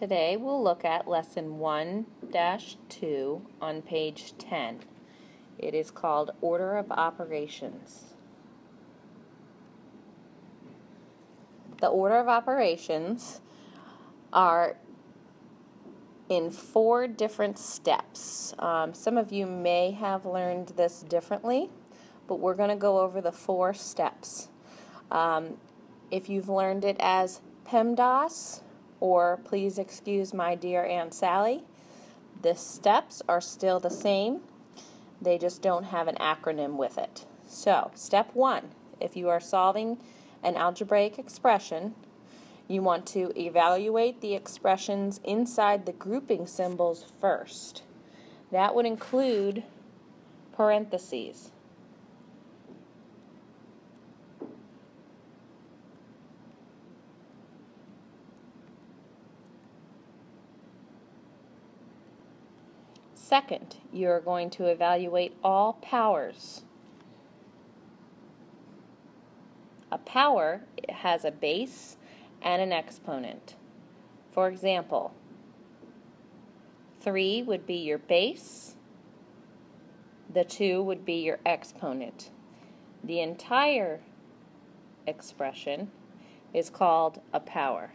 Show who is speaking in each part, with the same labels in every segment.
Speaker 1: Today we'll look at Lesson 1-2 on page 10. It is called Order of Operations. The order of operations are in 4 different steps. Some of you may have learned this differently, but we're going to go over the 4 steps. If you've learned it as PEMDAS, or please excuse my dear Aunt Sally, the steps are still the same. They just don't have an acronym with it. So, step 1, if you are solving an algebraic expression, you want to evaluate the expressions inside the grouping symbols first. That would include parentheses. Second, you are going to evaluate all powers. A power has a base and an exponent. For example, 3 would be your base, the 2 would be your exponent. The entire expression is called a power.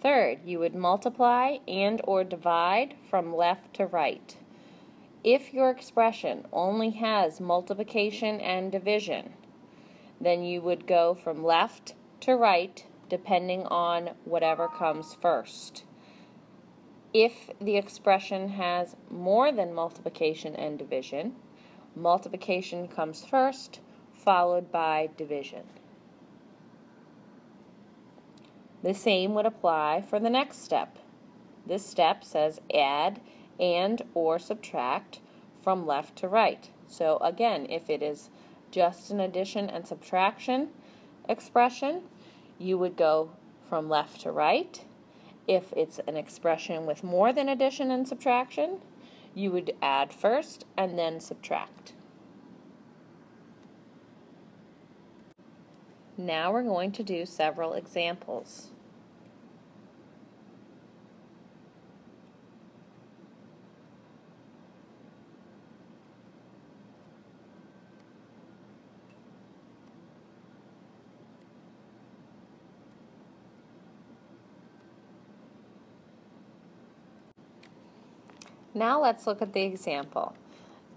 Speaker 1: Third, you would multiply and or divide from left to right. If your expression only has multiplication and division, then you would go from left to right depending on whatever comes first. If the expression has more than multiplication and division, multiplication comes first, followed by division. The same would apply for the next step. This step says add and or subtract from left to right. So again, if it is just an addition and subtraction expression, you would go from left to right. If it's an expression with more than addition and subtraction, you would add first and then subtract. Now we're going to do several examples. Now let's look at the example.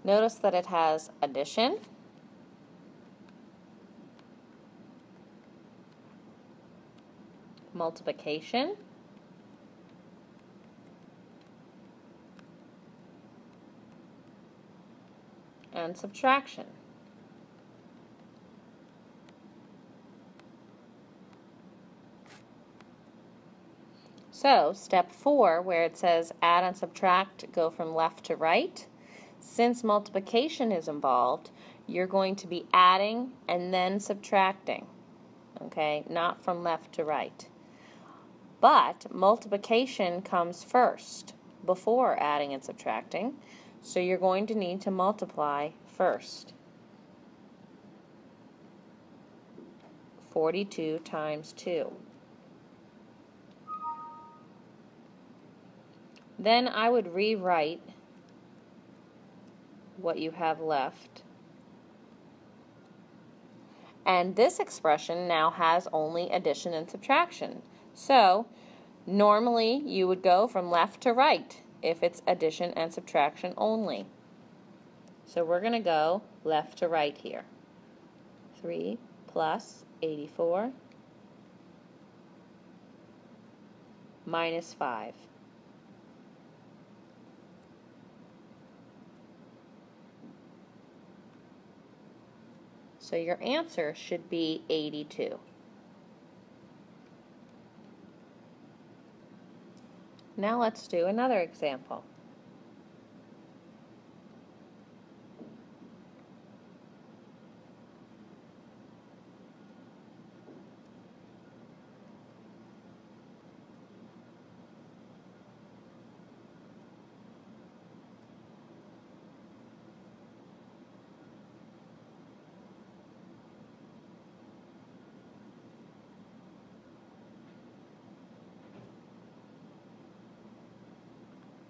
Speaker 1: Notice that it has addition, multiplication, and subtraction. So, step 4, where it says add and subtract, go from left to right. Since multiplication is involved, you're going to be adding and then subtracting, okay? Not from left to right. But multiplication comes first before adding and subtracting, so you're going to need to multiply first. 42 times 2. Then I would rewrite what you have left. And this expression now has only addition and subtraction. So, normally you would go from left to right if it's addition and subtraction only. So we're going to go left to right here. 3 plus 84 minus 5. So your answer should be 82. Now let's do another example.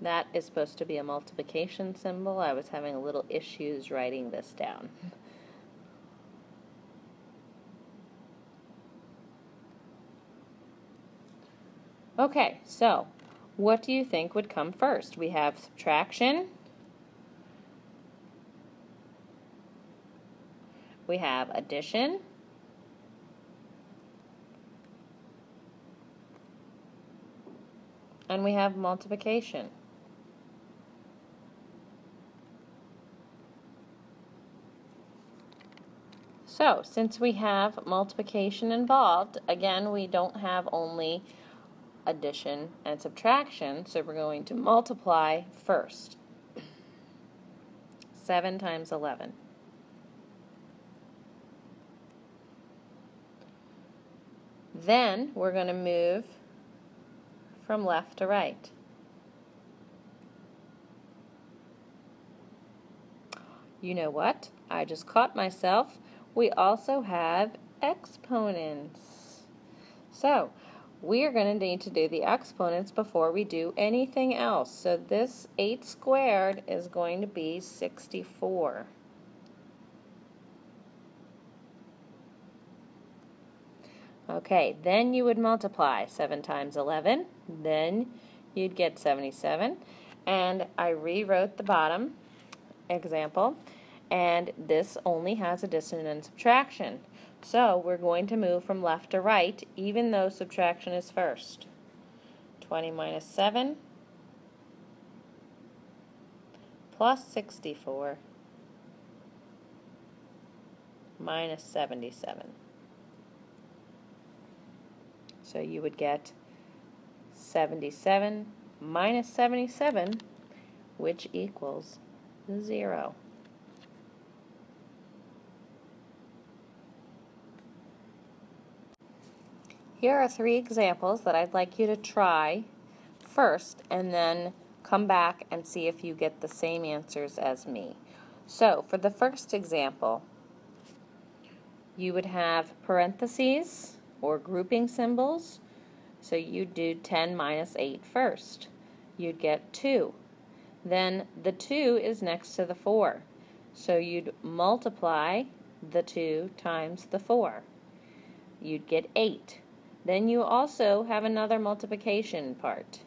Speaker 1: That is supposed to be a multiplication symbol. I was having a little issues writing this down. Okay, so what do you think would come first? We have subtraction. We have addition. And we have multiplication. So, since we have multiplication involved, again, we don't have only addition and subtraction, so we're going to multiply first. 7 times 11. Then we're going to move from left to right. You know what? I just caught myself. We also have exponents. So, we are going to need to do the exponents before we do anything else. So this 8 squared is going to be 64. Okay, then you would multiply 7 times 11, then you'd get 77. And I rewrote the bottom example, and this only has addition and subtraction. So we're going to move from left to right, even though subtraction is first. 20 minus 7 plus 64 minus 77. So you would get 77 minus 77, which equals 0. Here are 3 examples that I'd like you to try first and then come back and see if you get the same answers as me. So for the first example, you would have parentheses or grouping symbols. So you'd do 10 minus 8 first. You'd get 2. Then the 2 is next to the 4. So you'd multiply the 2 times the 4. You'd get 8. Then you also have another multiplication part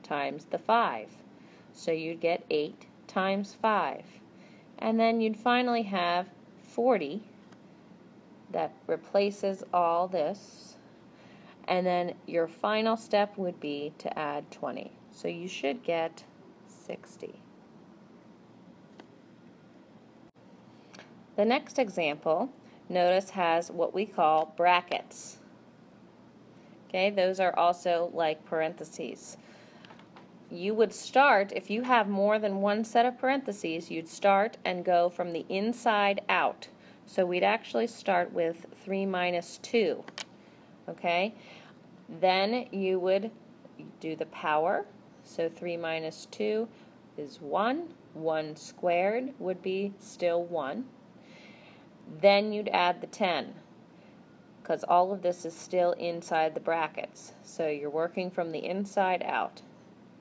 Speaker 1: times the 5. So you'd get 8 times 5. And then you'd finally have 40 that replaces all this. And then your final step would be to add 20. So you should get 60. The next example, notice, has what we call brackets. Okay, those are also like parentheses. You would start, if you have more than one set of parentheses, you'd start and go from the inside out. So we'd actually start with 3 minus 2. Okay? Then you would do the power. So 3 minus 2 is 1. 1 squared would be still 1. Then you'd add the 10, because all of this is still inside the brackets. So you're working from the inside out.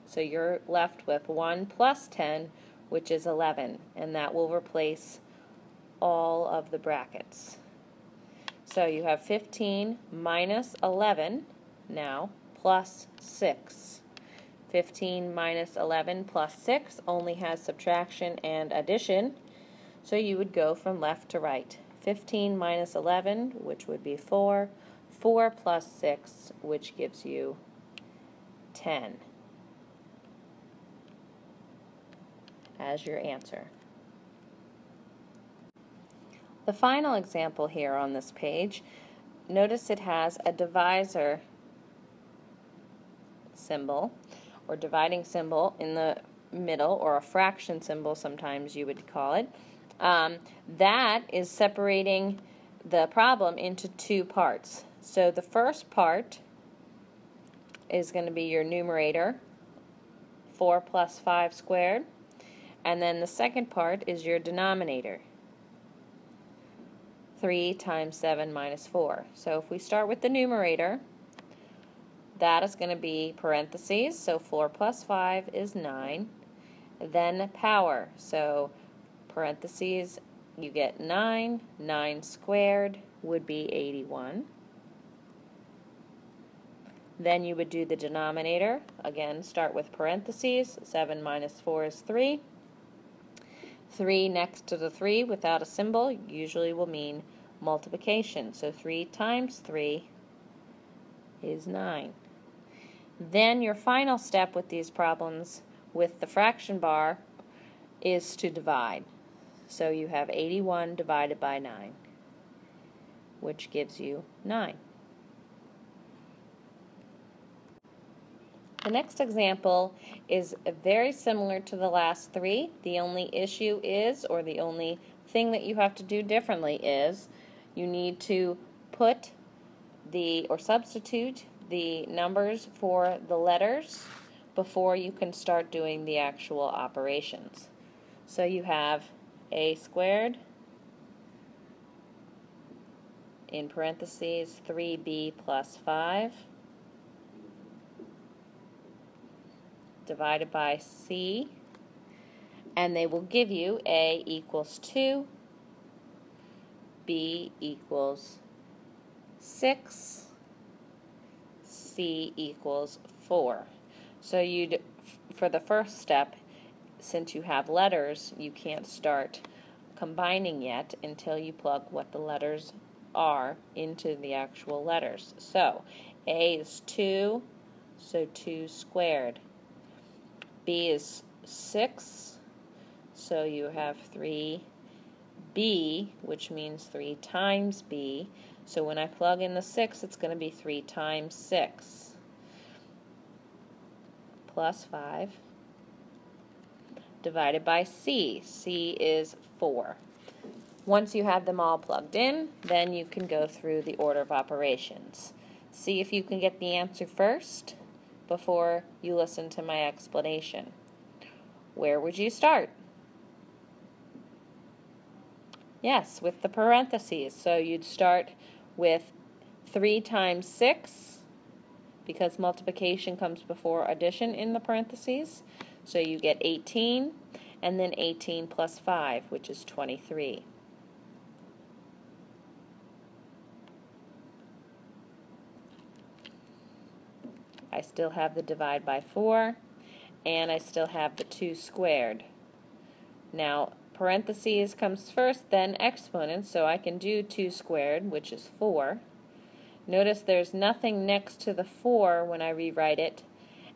Speaker 1: So you're left with 1 plus 10, which is 11, and that will replace all of the brackets. So you have 15 minus 11 now plus 6. 15 minus 11 plus 6 only has subtraction and addition, so you would go from left to right. 15 minus 11, which would be 4. 4 plus 6, which gives you 10 as your answer. The final example here on this page, notice it has a divisor symbol or dividing symbol in the middle, or a fraction symbol sometimes you would call it. That is separating the problem into 2 parts. So the first part is going to be your numerator, 4 plus 5 squared, and then the second part is your denominator, 3 times 7 minus 4. So if we start with the numerator, that is going to be parentheses, so 4 plus 5 is 9. Then power, so parentheses, you get 9. 9 squared would be 81. Then you would do the denominator. Again, start with parentheses. 7 minus 4 is 3. 3 next to the 3 without a symbol usually will mean multiplication. So 3 times 3 is 9. Then your final step with these problems with the fraction bar is to divide. So you have 81 divided by 9, which gives you 9. The next example is very similar to the last three. The only issue is, or the only thing that you have to do differently is, you need to put or substitute the numbers for the letters before you can start doing the actual operations. So you have a squared, in parentheses 3b plus 5, divided by c, and they will give you a equals 2, b equals 6, c equals 4. So for the first step, since you have letters, you can't start combining yet until you plug what the letters are into the actual letters. So a is 2, so 2 squared. B is 6, so you have 3b, which means 3 times b. So when I plug in the 6, it's going to be 3 times 6, plus 5, divided by c. c is 4. Once you have them all plugged in, then you can go through the order of operations. See if you can get the answer first before you listen to my explanation. Where would you start? Yes, with the parentheses. So you'd start with 3 times 6, because multiplication comes before addition in the parentheses. So you get 18, and then 18 plus 5, which is 23. I still have the divide by 4, and I still have the 2 squared. Now, parentheses comes first, then exponents, so I can do 2 squared, which is 4. Notice there's nothing next to the 4 when I rewrite it,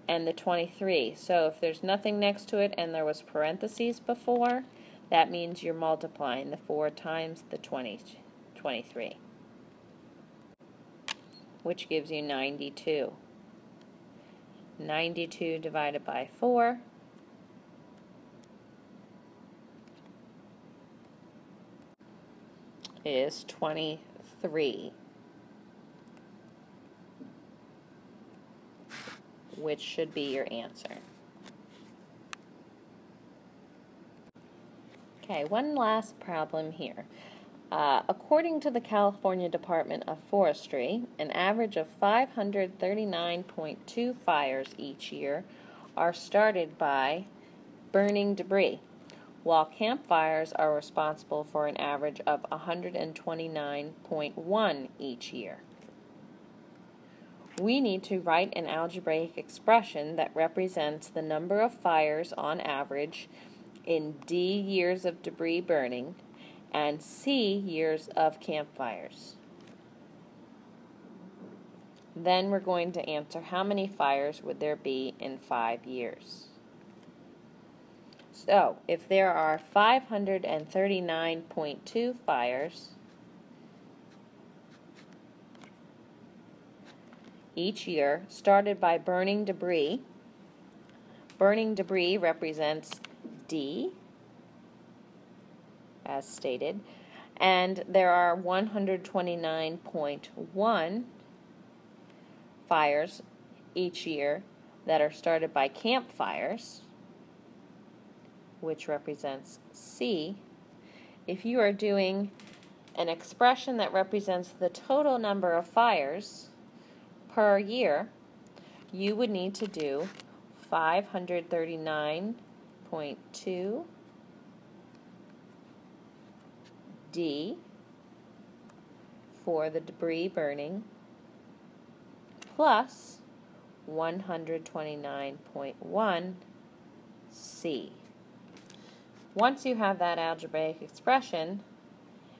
Speaker 1: and the 23. So if there's nothing next to it and there was parentheses before, that means you're multiplying the 4 times the 23, which gives you 92. 92 divided by 4 is 23, which should be your answer. Okay, one last problem here. According to the California Department of Forestry, an average of 539.2 fires each year are started by burning debris, while campfires are responsible for an average of 129.1 each year. We need to write an algebraic expression that represents the number of fires on average in D years of debris burning and C years of campfires. Then we're going to answer how many fires would there be in 5 years. So, if there are 539.2 fires each year started by burning debris represents D, as stated, and there are 129.1 fires each year that are started by campfires, which represents C. If you are doing an expression that represents the total number of fires per year, you would need to do 539.2 D for the debris burning plus 129.1 C. Once you have that algebraic expression,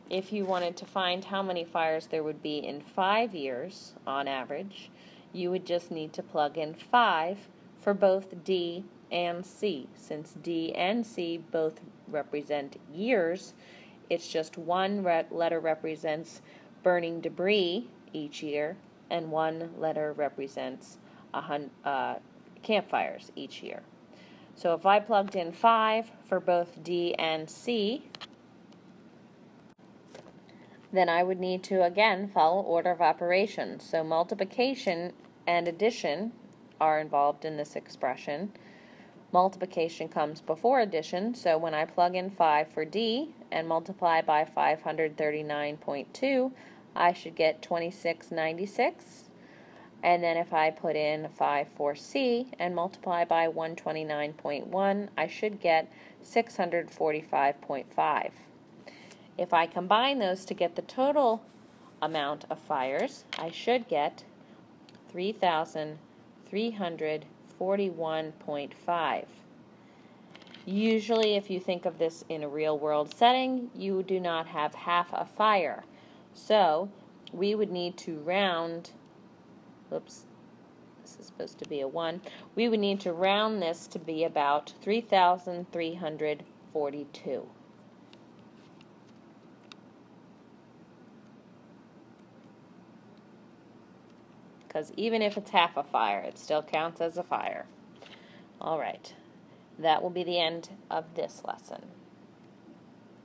Speaker 1: if you wanted to find how many fires there would be in 5 years on average, you would just need to plug in 5 for both D and C. Since D and C both represent years, it's just one letter represents burning debris each year, and one letter represents campfires each year. So if I plugged in 5 for both D and C, then I would need to again follow order of operations. So multiplication and addition are involved in this expression. Multiplication comes before addition, so when I plug in 5 for D and multiply by 539.2, I should get 2696. And then if I put in 5 for C and multiply by 129.1, I should get 645.5. If I combine those to get the total amount of fires, I should get 3,341.5. Usually, if you think of this in a real-world setting, you do not have half a fire. So we would need to round, oops, this is supposed to be a 1. We would need to round this to be about 3,342. Because even if it's half a fire, it still counts as a fire. All right, that will be the end of this lesson.